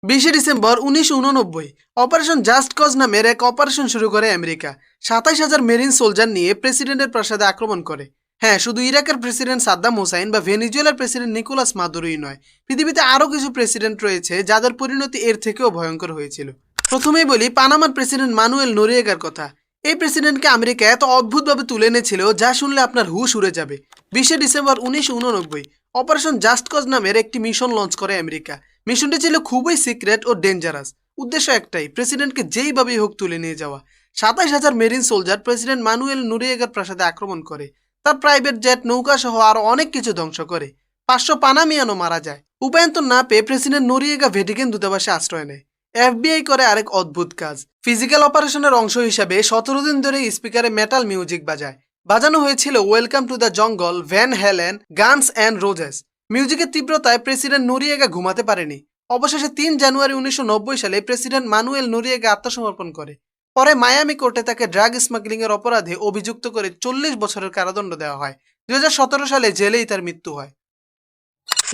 20 December 1989 operation just cause নামের এক operation শুরু করে আমেরিকা। 27,000 মেরিন সোলজার নিয়ে প্রেসিডেন্টের প্রাসাদে আক্রমণ করে। হ্যাঁ, শুধু ইরাকের প্রেসিডেন্ট সাদ্দাম হোসাইন বা ভেনিজুয়েলার প্রেসিডেন্ট নিকোলাস মাদুরোই নয়, পৃথিবীতে আরও কিছু প্রেসিডেন্ট রয়েছে যাদের পরিণতি এর থেকেও ভয়ঙ্কর হয়েছিল। প্রথমেই বলি পানামার প্রেসিডেন্ট মানুয়েল নোরিয়েগার কথা। এই প্রেসিডেন্টকে আমেরিকা এত অদ্ভুতভাবে তুলে এনেছিল যা শুনলে আপনার হুশ উড়ে যাবে। 20 ডিসেম্বর 1989 অপারেশন জাস্ট কজ নামের একটি মিশন লঞ্চ করে আমেরিকা। মিশনটি ছিল খুবই সিক্রেট ও ডেঞ্জারাস। উদ্দেশ্য একটাই, প্রেসিডেন্টকে যেইভাবেই হোক তুলে নিয়ে যাওয়া। 27,000 মেরিন সোলজার প্রেসিডেন্ট মানুয়েল নোরিয়েগার প্রাসাদে আক্রমণ করে, তার প্রাইভেট জেট, নৌকা সহ আরও অনেক কিছু ধ্বংস করে। 500 পানামিয়ানও মারা যায়। উপায়ন্তর না পেয়ে প্রেসিডেন্ট নোরিয়েগা ভ্যাটিকান দূতাবাসে আশ্রয় নেয়। এফবিআই করে আরেক অদ্ভুত কাজ। ফিজিক্যাল অপারেশনের অংশ হিসাবে 17 দিন ধরে স্পিকারে মেটাল মিউজিক বাজায়। বাজানো হয়েছিল welcome to the jungle, van Helen, guns and roses. মিউজিকের তীব্রতায় প্রেসিডেন্ট নোরিয়েগা ঘুমাতে পারেনি। অবশেষে 3 জানুয়ারি 1990 সালে প্রেসিডেন্ট মানুয়েল নোরিয়েগা আত্মসমর্পণ করে। পরে মায়ামি কোর্টে তাকে ড্রাগ স্মাগলিংয়ের অপরাধে অভিযুক্ত করে 40 বছরের কারাদণ্ড দেওয়া হয়। 2017 সালে জেলেই তার মৃত্যু হয়।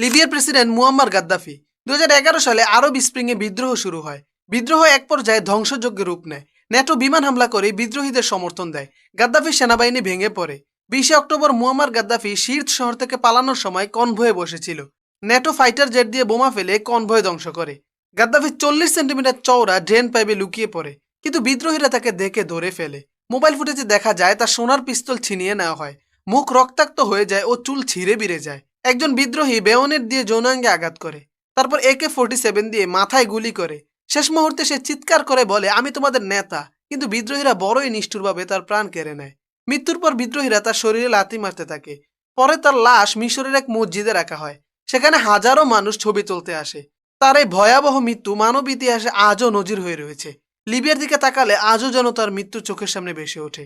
লিবিয়ার প্রেসিডেন্ট মুয়াম্মার গাদ্দাফি। 2011 সালে আরব স্প্রিংয়ে বিদ্রোহ শুরু হয়। বিদ্রোহ এক পর্যায়ে ধ্বংসযজ্ঞের রূপ নেয়। ন্যাটো বিমান হামলা করে বিদ্রোহীদের সমর্থন দেয়। গাদ্দাফির সেনাবাহিনী ভেঙে পড়ে। 20 অক্টোবর মুয়াম্মার গাদ্দাফি সির্ত শহর থেকে পালানোর সময় কনভয়ে বসেছিল। ন্যাটো ফাইটার জেট দিয়ে বোমা ফেলে কনভয় ধ্বংস করে। গাদ্দাফি 40 সেন্টিমিটার চওড়া ড্রেন পাইপে লুকিয়ে পড়ে, কিন্তু বিদ্রোহীরা তাকে দেখে ধরে ফেলে। মোবাইল ফুটেজে দেখা যায় তার সোনার পিস্তল ছিনিয়ে নেওয়া হয়, মুখ রক্তাক্ত হয়ে যায় ও চুল ছিঁড়ে বিড়ে যায়। একজন বিদ্রোহী বেয়নেট দিয়ে যৌনাঙ্গে আঘাত করে, তারপর AK-47 দিয়ে মাথায় গুলি করে। শেষ মুহূর্তে সে চিৎকার করে বলে, আমি তোমাদের নেতা। কিন্তু বিদ্রোহীরা বড়ই নিষ্ঠুরভাবে তার প্রাণ কেড়ে নেয়। মৃত্যুর পর বিদ্রোহীরা তার শরীরে লাথি মারতে থাকে। পরে তার লাশ মিশরের এক মসজিদে রাখা হয়। সেখানে হাজারো মানুষ ছবি তুলতে আসে। তার এই ভয়াবহ মৃত্যু মানব ইতিহাসে আজও নজির হয়ে রয়েছে। লিবিয়ার দিকে তাকালে আজও যেন তার মৃত্যু চোখের সামনে ভেসে ওঠে।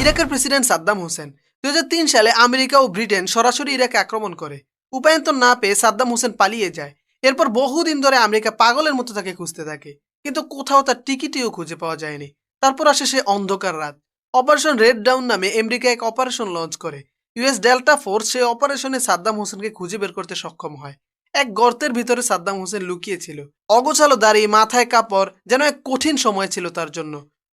ইরাকের প্রেসিডেন্ট সাদ্দাম হোসেন। 2003 সালে আমেরিকা ও ব্রিটেন সরাসরি ইরাকে আক্রমণ করে। উপায়ন্তর না পেয়ে সাদ্দাম হোসেন পালিয়ে যায়। এরপর বহুদিন ধরে আমেরিকা পাগলের মতো তাকে খুঁজতে থাকে, কিন্তু কোথাও তার টিকিটিও খুঁজে পাওয়া যায়নি। তারপর আসে সে অন্ধকার রাত। অপারেশন রেড ডাউন নামে আমেরিকা এক অপারেশন লঞ্চ করে। ইউএস ডেল্টা ফোর্স সেই অপারেশনে সাদ্দাম হোসেনকে খুঁজে বের করতে সক্ষম হয়। এক গর্তের ভিতরে সাদ্দাম হোসেন লুকিয়েছিল। অগোছালো দাড়ি, মাথায় কাপড়, যেন এক কঠিন সময় ছিল তার জন্য।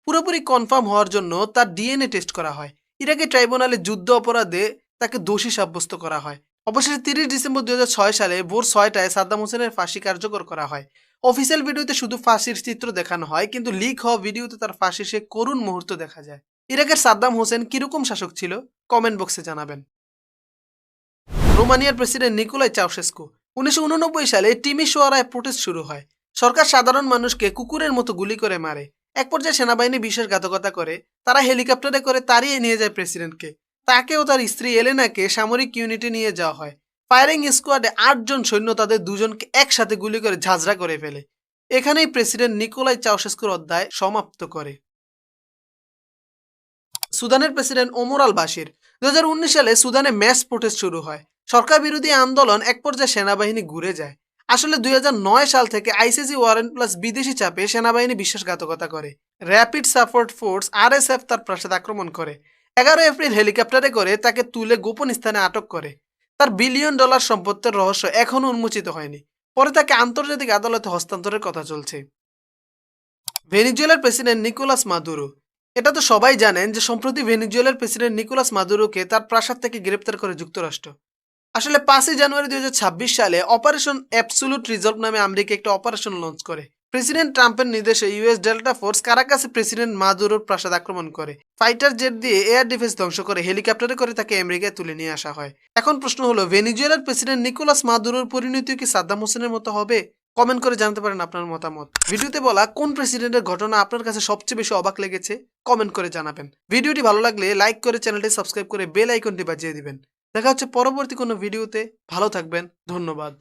পুরোপুরি কনফার্ম হওয়ার জন্য তার ডিএনএ টেস্ট করা হয়। ইরাকি ট্রাইব্যুনালে যুদ্ধ অপরাধে তাকে দোষী সাব্যস্ত করা হয়। অবশেষে 30 ডিসেম্বর 2006 সালে ভোর 6টায় সাদ্দাম হোসেনের ফাঁসি কার্যকর করা হয়। অফিসিয়াল ভিডিওতে শুধু ফাঁসির চিত্র দেখানো হয়, কিন্তু লিক হওয়া ভিডিওতে তার ফাঁসির সে করুণ মুহূর্ত দেখা যায়। ইরাকের সাদ্দাম হোসেন কিরকম শাসক ছিল, কমেন্ট বক্সে জানাবেন। রোমানিয়ার প্রেসিডেন্ট নিকোলাই চাউশেস্কু। 1989 সালে টিমিশোয়ারায় প্রোটেস্ট শুরু হয়। সরকার সাধারণ মানুষকে কুকুরের মতো গুলি করে মারে। এক পর্যায়ে সেনাবাহিনী বিশ্বাসঘাতকতা করে। তারা হেলিকপ্টারে করে তাড়িয়ে নিয়ে যায় প্রেসিডেন্টকে। তাকে ও তার স্ত্রী এলেনাকে সামরিক ইউনিটে নিয়ে যাওয়া হয়। ফায়ারিং স্কোয়াডে 8 জন সৈন্য তাদের দুজনকে একসাথে গুলি করে ঝাঁঝরা করে ফেলে। এখানেই প্রেসিডেন্ট নিকোলাই চাউশেস্কুর অধ্যায় সমাপ্ত করে। সুদানের প্রেসিডেন্ট ওমর আল বাশির। 2019 সালে সুদানে ম্যাস প্রোটেস্ট শুরু হয়। সরকার বিরোধী আন্দোলন এক পর্যায়ে সেনাবাহিনী ঘুরে যায়। আসলে 2009 সাল থেকে আইসিসি ওয়ারেন্ট প্লাস বিদেশি চাপে সেনাবাহিনী বিশ্বাসঘাতকতা করে। র্যাপিড সাপোর্ট ফোর্স RSF তার প্রাসাদ আক্রমণ করে। 11 এপ্রিল হেলিকপ্টারে করে তাকে তুলে গোপন স্থানে আটক করে। তার বিলিয়ন ডলার সম্পত্তির রহস্য এখনও উন্মোচিত হয়নি। পরে তাকে আন্তর্জাতিক আদালতে হস্তান্তরের কথা চলছে। ভেনিজুয়েলার প্রেসিডেন্ট নিকোলাস মাদুরো। এটা তো সবাই জানেন যে সম্প্রতি ভেনিজুয়েলার প্রেসিডেন্ট নিকোলাস মাদুরোকে তার প্রাসাদ থেকে গ্রেপ্তার করে যুক্তরাষ্ট্র। আসলে 5 জানুয়ারি 2026 সালে অপারেশন অ্যাবসোলুট রিজলভ নামে আমেরিকা একটা অপারেশন লঞ্চ করে। প্রেসিডেন্ট ট্রাম্পের নির্দেশে ইউএস ডেল্টা ফোর্স কারাকাসে প্রেসিডেন্ট মাদুরোর প্রাসাদ আক্রমণ করে। ফাইটার জেট দিয়ে এয়ার ডিফেন্স ধ্বংস করে হেলিকপ্টারে করে তাকে আমেরিকায় তুলে নিয়ে আসা হয়। এখন প্রশ্ন হলো, ভেনিজুয়েলার প্রেসিডেন্ট নিকোলাস মাদুরোর পরিণতি কি সাদ্দাম হোসেনের মতো হবে? কমেন্ট করে জানতে পারেন আপনার মতামত। ভিডিওতে বলা কোন প্রেসিডেন্টের ঘটনা আপনার কাছে সবচেয়ে বেশি অবাক লেগেছে, কমেন্ট করে জানাবেন। ভিডিওটি ভালো লাগলে লাইক করে চ্যানেলটি সাবস্ক্রাইব করে বেল আইকনটি বাজিয়ে দিবেন। দেখা হচ্ছে পরবর্তী কোনো ভিডিওতে। ভালো থাকবেন, ধন্যবাদ।